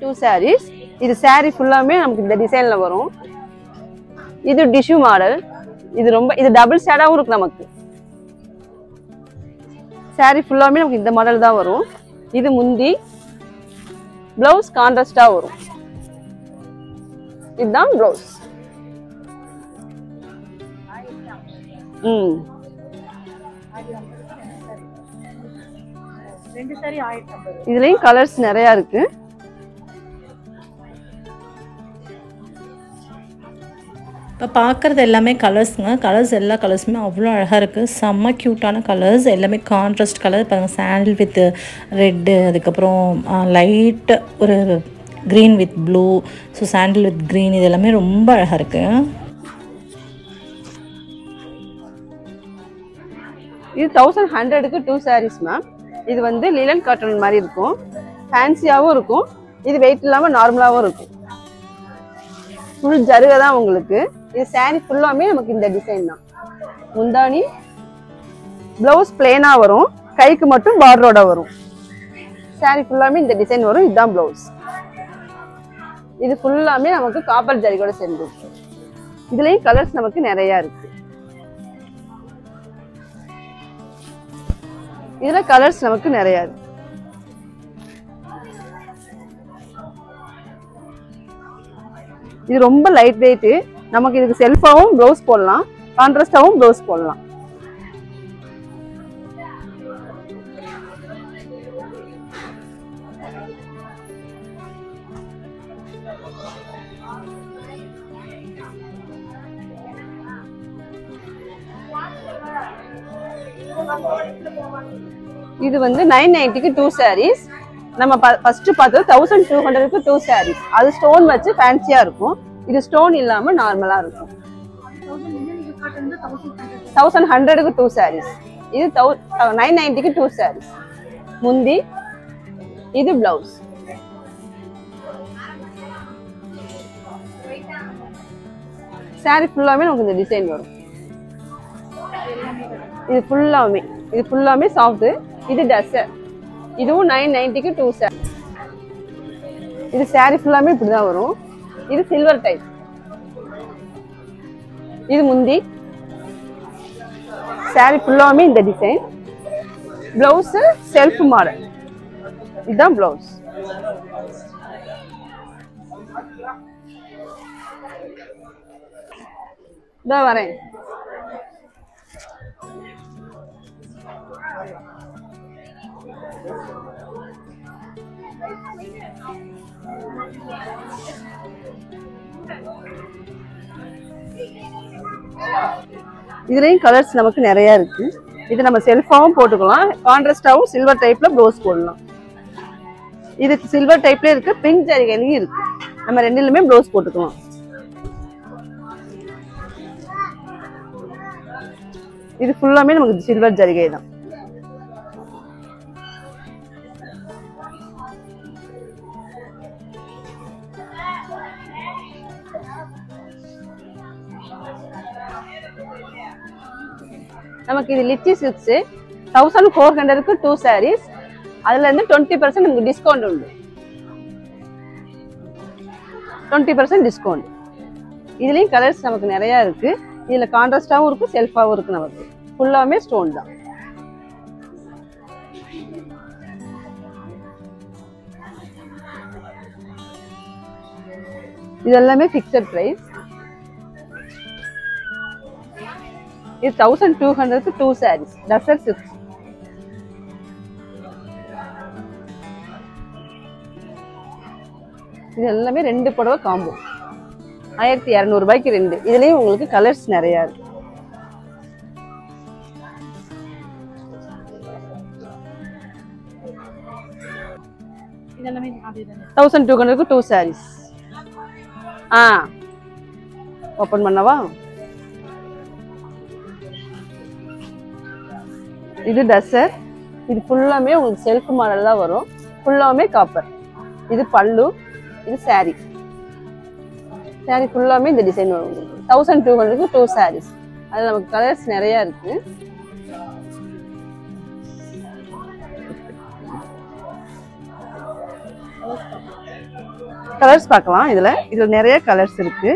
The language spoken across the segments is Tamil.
2 sarees. இது saree ஃபுல்லாமே நமக்கு இந்த டிசைன்ல வரும். இது டிஷ்யூ மாடல். இது டபுள் ஷேடாவும் இருக்கு நமக்கு. saree ஃபுல்லாமே நமக்கு இந்த மாடல் தான் வரும். இது முந்தி ப்ளவுஸ் கான்ட்ராஸ்டா வரும். இதுதான் ப்ளவுஸ். இதுலயும் கலர்ஸ் நிறைய இருக்கு. இப்போ பார்க்குறது எல்லாமே கலர்ஸுங்க. கலர்ஸ் எல்லா கலர்ஸுமே அவ்வளோ அழகாக இருக்குது. செம்ம க்யூட்டான கலர்ஸ் எல்லாமே கான்ட்ராஸ்ட் கலர் பாருங்கள். சாண்டில் வித் ரெட்டு, அதுக்கப்புறம் லைட் ஒரு green with blue, so sandal with green, இது எல்லாமே ரொம்ப அழகாக இருக்குது. இது 1100க்கு 2 sarees மேம். இது வந்து லிலன் காட்டன் மாதிரி இருக்கும். ஃபேன்சியாகவும் இருக்கும். இது வெயிட் இல்லாமல் நார்மலாகவும் இருக்கும். ஃபுல் ஜருகை தான் உங்களுக்கு. இது saree ஃபுல்லாமே நமக்கு இந்த டிசைன் தான். முந்தானி ப்ளவுஸ் பிளேனா வரும். கைக்கு மட்டும் பார்டரோட வரும். saree ஃபுல்லாமே இந்த டிசைன் வரும். இதுதான் ப்ளவுஸ். இது ஃபுல்லாமே நமக்கு காப்பர் ஜரிகோட சேர்ந்து. இதுலயும் கலர்ஸ் நமக்கு நிறைய இருக்கு. இதுல கலர்ஸ் நமக்கு நிறைய இருக்கு. இது ரொம்ப லைட் வெயிட். நமக்கு இதுக்கு செல்ஃபாவும் ப்ளவுஸ் போடலாம், கான்ட்ராஸ்டாவும் ப்ளவுஸ் போடலாம். இது வந்து 990க்கு 2 sarees. நம்ம ஃபர்ஸ்ட் பார்த்தது 1200க்கு 2 sarees. அது ஸ்டோன் வச்சு ஃபேன்சியா இருக்கும். இது ஸ்டோன் இல்லாம நார்மலா இருக்கும். 1100க்கு 2 sarees. இது 990க்கு 2 sarees. முந்தி இது பிளவுஸ். saree ஃபுல்லாமே நமக்கு இந்த டிசைன் வரும். இது ஃபுல்லாமே சாஃப்ட். இது டஸ்ஸர். இதுவும் 990க்கு 2 sarees. இது saree ஃபுல்லாமே இப்படிதான் வரும். இது சில்வர் டைப். இது முந்தி. saree ஃபுல்லாமே இந்த டிசைன். Blouse self model. இதுதான் பிளவுஸ். இதோ வரேன். இதுலயும் கலர்ஸ் நமக்கு நிறைய இருக்கு. இது நம்ம செல்ஃபாவும் போட்டுக்கலாம், கான்ட்ராஸ்டாவும் சில்வர் டைப்ல ப்ளவுஸ் போடலாம். இது சில்வர் டைப்ல இருக்கு, பிங்க் ஜரிகையிலயும் இருக்கு. நம்ம ரெண்டுலயுமே ப்ளவுஸ் போட்டுக்கலாம். இது ஃபுல்லாமே நமக்கு சில்வர் ஜரிகை தான். நமக்கு இது லிச்சி சில்க்ஸ் 1400க்கு 2 sarees. அதுல இருந்து 20% நமக்கு டிஸ்கவுண்ட் உண்டு. 20% டிஸ்கவுண்ட். இதுலயும் கலர்ஸ் நமக்கு நிறைய இருக்கு. இதுல கான்ட்ராஸ்டாவும் இருக்கு, செல்ஃபாவும் இருக்கு. நமக்கு ஃபுல்லாமே ஸ்டோன் தான். இது எல்லாமே ஃபிக்ஸட் பிரைஸ். இது 1200க்கு 2 sarees. டசர் சில்க். இது எல்லாமே 2 புடவை காம்போ. 1200 ரூபாய்க்கு 2. இதுலயும் உங்களுக்கு கலர்ஸ் நிறைய இருக்கு. இதெல்லாமே 1200க்கு 2 sarees. ஓபன் பண்ணவா? இது டசர். இது ஃபுல்லாமே உங்களுக்கு செல்ஃப் மாடல் தான் வரும். ஃபுல்லாமே காப்பர். இது பல்லு. இது saree. saree ஃபுல்லாமே இந்த டிசைன் வரும். 1200க்கு 2 sarees. அதுல நமக்கு கலர்ஸ் நிறைய இருக்கு. கலர்ஸ் பார்க்கலாம். இதுல நிறைய கலர்ஸ் இருக்கு.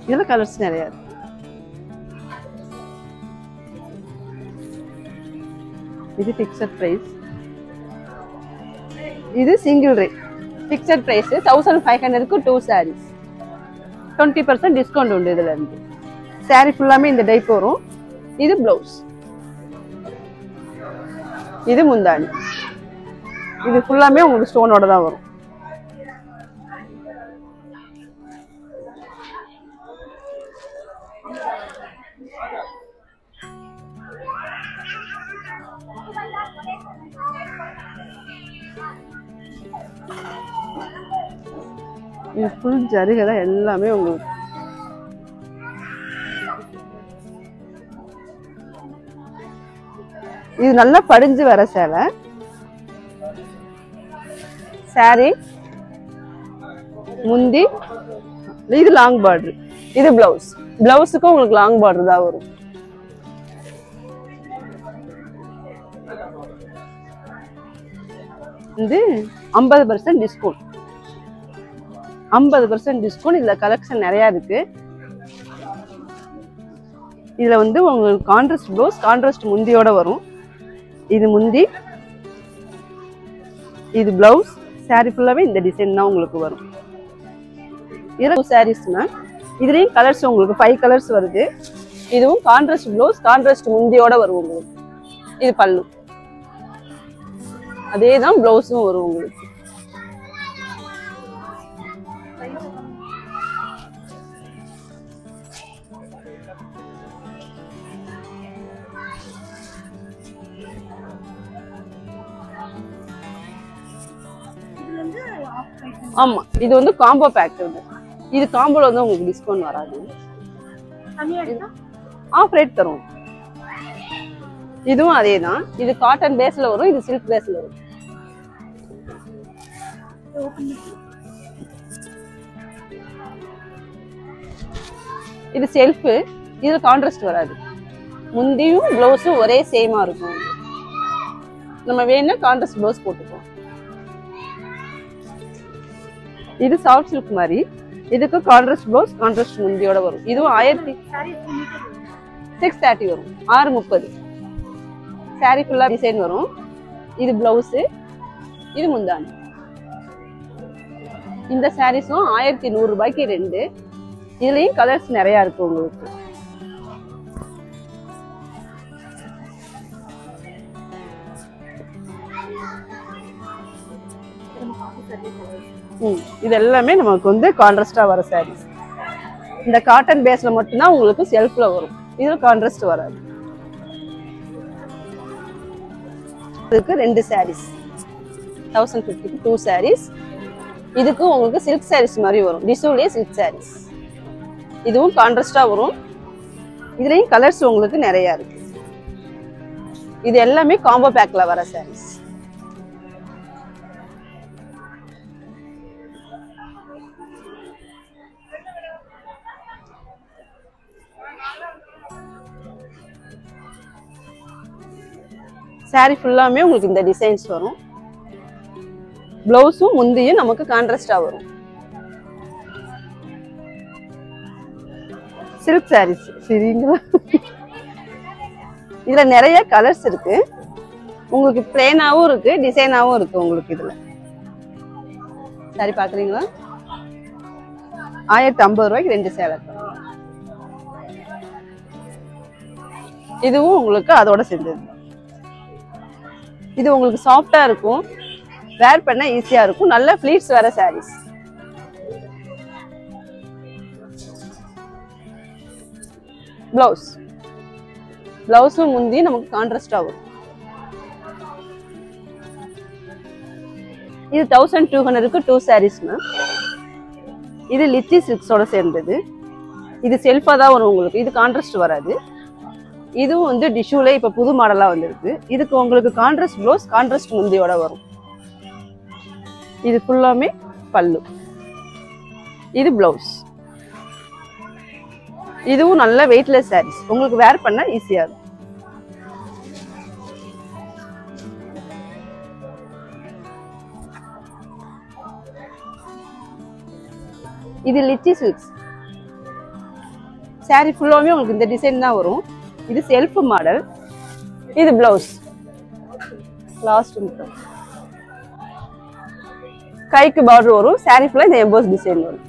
இதுல கலர்ஸ் நிறைய இருக்கு. இது ஃபிக்ஸட் பிரைஸ். இது சிங்கிள் ரேட். ஃபிக்ஸட் பிரைஸ் 1500க்கு 2 sarees. 20% டிஸ்கவுண்ட் உண்டு இதுல இருந்து. saree ஃபுல்லாமே இந்த டைப் வரும். இது ப்ளவுஸ். இது முந்தானி. இது ஃபுல்லாமே உங்களுக்கு ஸ்டோனோட தான் வரும். இது ஃபுல் ஜரிகை தான் எல்லாமே உங்களுக்கு. இது நல்லா படிஞ்சு வர சேலை. சாரி முந்தி. இது லாங் பார்டர். இது பிளவுஸ். பிளவுஸுக்கும் உங்களுக்கு லாங் பார்டர் தான் வரும். இது 50% டிஸ்கவுண்ட். 50% டிஸ்கவுண்ட். இதுல கலெக்ஷன் நிறைய இருக்கு. இதுல வந்து உங்களுக்கு கான்ட்ராஸ்ட் ப்ளவுஸ், கான்ட்ராஸ்ட் முந்தியோட வரும். இது முந்தி, இது பிளவுஸ். saree ஃபுல்லாவே இந்த டிசைன் தான் உங்களுக்கு வரும். இது சாரீஸ் மேம். இதுலயும் கலர்ஸ் உங்களுக்கு 5 கலர்ஸ் வருது. இதுவும் கான்ட்ராஸ்ட் ப்ளவுஸ், கான்ட்ராஸ்ட் முந்தியோட வரும் உங்களுக்கு. இது பல்லு. அதே தான் பிளவுஸும் வரும் உங்களுக்கு. ஆமா, இது வந்து காம்போ பேக். இது காம்போல வந்து உங்களுக்கு டிஸ்கவுண்ட் வராது. ஆஃப் ரேட் தரும். இதுவும் அதே தான். இது காட்டன் பேஸ்ல வரும். இது சில்க் பேஸ்ல வரும். இது செல்ஃப். இது கான்ட்ராஸ்ட் வராது. முந்தியும் பிளவுஸும் ஒரே சேமா இருக்கும். நம்ம வேணும்னா கான்ட்ராஸ்ட் பிளவுஸ் போட்டுப்போம். இது சாஃப்ட் சில்க் மாதிரி. இதுக்கு கான்ட்ராஸ்ட் பிளவுஸ், கான்ட்ராஸ்ட் முந்தியோட வரும். இதுவும் 630 வரும். 630. சாரி ஃபுல்லா டிசைன் வரும். இது பிளவுஸ், இது முந்தானி. இந்த சாரீஸும் 1100 ரூபாய்க்கு 2. இதுலயும் கலர்ஸ் நிறைய இருக்கு உங்களுக்கு. இது எல்லாமே நமக்கு வந்து கான்ட்ராஸ்டா வர சாரீஸ். இந்த காட்டன் பேஸ்ல மட்டும்தான் உங்களுக்கு செல்ஃப்ல வரும். இதுல கான்ட்ராஸ்ட் வராது. இதுக்கு 2 sarees. 1050க்கு 2 sarees. இதுக்கு உங்களுக்கு சில்க் sarees மாதிரி வரும். டிசூலே சில்க் sarees. இதுவும் கான்ட்ராஸ்டா வரும். இதுலயும் கலர்ஸ் உங்களுக்கு நிறைய இருக்கு. இது எல்லாமே காம்போ பேக்ல வர sarees. சாரி ஃபுல்லாமே உங்களுக்கு இந்த டிசைன்ஸ் வரும். பிளவுஸும் முந்தியும் நமக்கு கான்ட்ராஸ்டா வரும். சில்க் சாரீஸ் சரிங்களா? இதுல நிறைய கலர்ஸ் இருக்கு. உங்களுக்கு பிளேனாவும் இருக்கு, டிசைனாவும் இருக்கு. உங்களுக்கு இதுல சாரி பாக்குறீங்களா? 1050 ரூபாய்க்கு 2 சேலை. இதுவும் உங்களுக்கு அதோட சேர்ந்தது. இது உங்களுக்கு சாஃப்டா இருக்கும். வேர் பண்ண ஈஸியா இருக்கும். நல்ல ஃப்ளீட்ஸ் வர சாரீஸ். பிளவுஸ். பிளவுஸும் முந்தி நமக்கு கான்ட்ராஸ்டா வரும். இது 1200க்கு 2 sarees மேம். இது லிச்சி சில்க்ஸோட சேர்ந்தது. இது செல்ஃபா தான் வரும் உங்களுக்கு. இது கான்ட்ராஸ்ட் வராது. இதுவும் வந்து டிஷ்யூல இப்ப புது மாடலா வந்திருக்கு. இதுக்கு உங்களுக்கு கான்ட்ராஸ்ட் ப்ளவுஸ், கான்ட்ராஸ்ட் முந்தியோட வரும். இது ஃபுல்லாமே பல்லு. இது பிளவுஸ். இதுவும் நல்ல வெயிட்லெஸ் சாரீஸ், உங்களுக்கு வேர் பண்ண ஈஸியா இருக்கும். இது லிச்சி சில்க்ஸ் சாரி ஃபுல்லாவே உங்களுக்கு இந்த டிசைன் தான் வரும். இது செல்ஃப் மாடல். இது பிளவுஸ். லாஸ்ட் கைக்கு பார்டர் வரும். சாரி ஃபுல்லா இந்த எம்போஸ் டிசைன் வரும்.